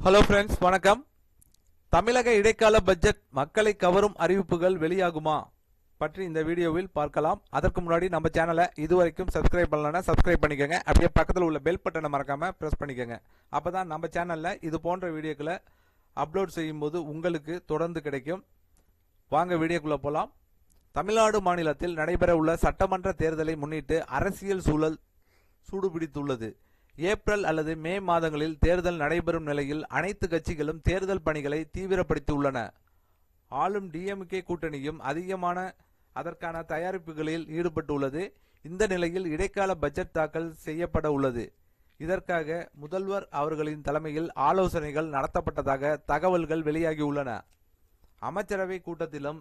Hello friends, வணக்கம். தமிழக இடைக்கால பட்ஜெட் மக்களை கவரும் அறிவிப்புகள் வெளியாகுமா பற்றி இந்த வீடியோவில் பார்க்கலாம். அதற்கு முன்னாடி நம்ம சேனலை இதுவரைக்கும் சப்ஸ்கிரைப் பண்ணலன்னா சப்ஸ்கிரைப் பண்ணிக்கோங்க. அப்படியே பக்கத்தில் உள்ள பெல் பட்டனை மறக்காம பிரஸ் பண்ணிக்கோங்க. அப்பதான் நம்ம சேனல்ல இது போன்ற வீடியோக்களை அப்லோட் செய்யும் போது உங்களுக்கு தொடர்ந்து கிடைக்கும். வாங்க வீடியோக்குள்ள போலாம். தமிழ்நாடு மாநிலத்தில் நடைபெற உள்ள சட்டமன்ற தேர்தலை முன்னிட்டு அரசியல் சூழல் சூடுபிடித்துள்ளது. ஏப்ரல் அல்லது மே மாதங்களில் தேர்தல் நடைபெறும் நிலையில் அனைத்து கட்சிகளும் தேர்தல் பணிகளை தீவிரப்படுத்தியுள்ளன. ஆளும் டிஎம்கே கூட்டணியும் அதிகமான அதற்கான தயாரிப்புகளில் ஈடுபட்டுள்ளது. இந்த நிலையில் இடைக்கால பட்ஜெட் தாக்கல் செய்யப்பட உள்ளது. இதற்காக முதல்வர் அவர்களின் தலைமையில் ஆலோசனைகள் நடத்தப்பட்டதாக தகவல்கள் வெளியாகியுள்ளன. அமைச்சரவை கூட்டத்திலும்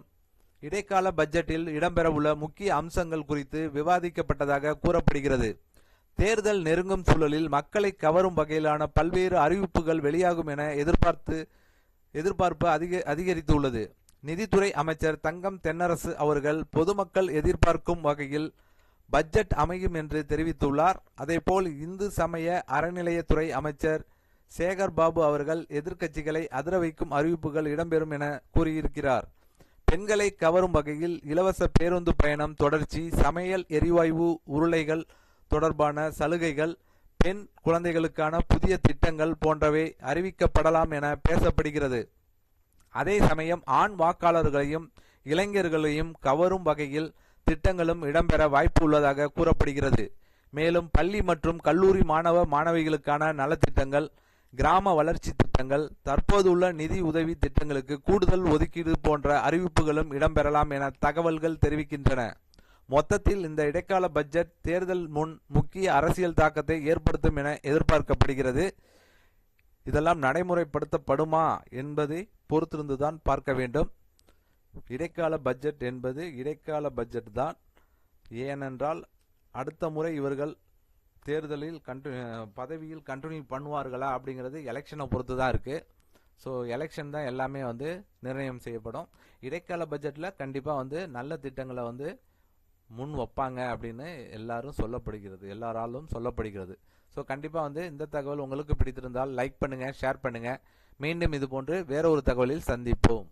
இடைக்கால பட்ஜெட்டில் இடம்பெறவுள்ள முக்கிய அம்சங்கள் குறித்து விவாதிக்கப்பட்டதாக கூறப்படுகிறது. தேர்தல் நெருங்கும் சூழலில் மக்களை கவரும் வகையிலான பல்வேறு அறிவிப்புகள் வெளியாகும் என எதிர்பார்ப்பு அதிகரித்துள்ளது. நிதித்துறை அமைச்சர் தங்கம் தென்னரசு அவர்கள் பொதுமக்கள் எதிர்பார்க்கும் வகையில் பட்ஜெட் அமையும் என்று தெரிவித்துள்ளார். அதேபோல் இந்து சமய அறநிலையத்துறை அமைச்சர் சேகர் பாபு அவர்கள் எதிர்க்கட்சிகளை அதிர வைக்கும் அறிவிப்புகள் இடம்பெறும் என கூறியிருக்கிறார். பெண்களை கவரும் வகையில் இலவச பேருந்து பயணம் தொடர்ச்சி, சமையல் எரிவாயு உருளைகள் தொடர்பான சலுகைகள், பெண் குழந்தைகளுக்கான புதிய திட்டங்கள் போன்றவை அறிவிக்கப்படலாம் என பேசப்படுகிறது. அதே சமயம் ஆண் வாக்காளர்களையும் இளைஞர்களையும் கவரும் வகையில் திட்டங்களும் இடம்பெற வாய்ப்பு உள்ளதாக கூறப்படுகிறது. மேலும் பள்ளி மற்றும் கல்லூரி மாணவ மாணவிகளுக்கான நலத்திட்டங்கள், கிராம வளர்ச்சி திட்டங்கள், தற்போதுள்ள நிதி உதவி திட்டங்களுக்கு கூடுதல் ஒதுக்கீடு போன்ற அறிவிப்புகளும் இடம்பெறலாம் என தகவல்கள் தெரிவிக்கின்றன. மொத்தத்தில் இந்த இடைக்கால பட்ஜெட் தேர்தல் முன் முக்கிய அரசியல் தாக்கத்தை ஏற்படுத்தும் என எதிர்பார்க்கப்படுகிறது. இதெல்லாம் நடைமுறைப்படுத்தப்படுமா என்பதை பொறுத்திருந்துதான் பார்க்க வேண்டும். இடைக்கால பட்ஜெட் என்பது இடைக்கால பட்ஜெட் தான். ஏனென்றால் அடுத்த முறை இவர்கள் தேர்தலில் பதவியில் கண்டினியூ பண்ணுவார்களா அப்படிங்கிறது எலெக்ஷனை பொறுத்து தான் இருக்கு. ஸோ எலெக்ஷன் தான் எல்லாமே நிர்ணயம் செய்யப்படும். இடைக்கால பட்ஜெட்டில் கண்டிப்பாக நல்ல திட்டங்களை முன் வைப்பாங்க அப்படின்னு எல்லாராலும் சொல்லப்படுகிறது. ஸோ கண்டிப்பாக இந்த தகவல் உங்களுக்கு பிடித்திருந்தால் லைக் பண்ணுங்க, ஷேர் பண்ணுங்க. மீண்டும் இது போன்று வேற ஒரு தகவலில் சந்திப்போம்.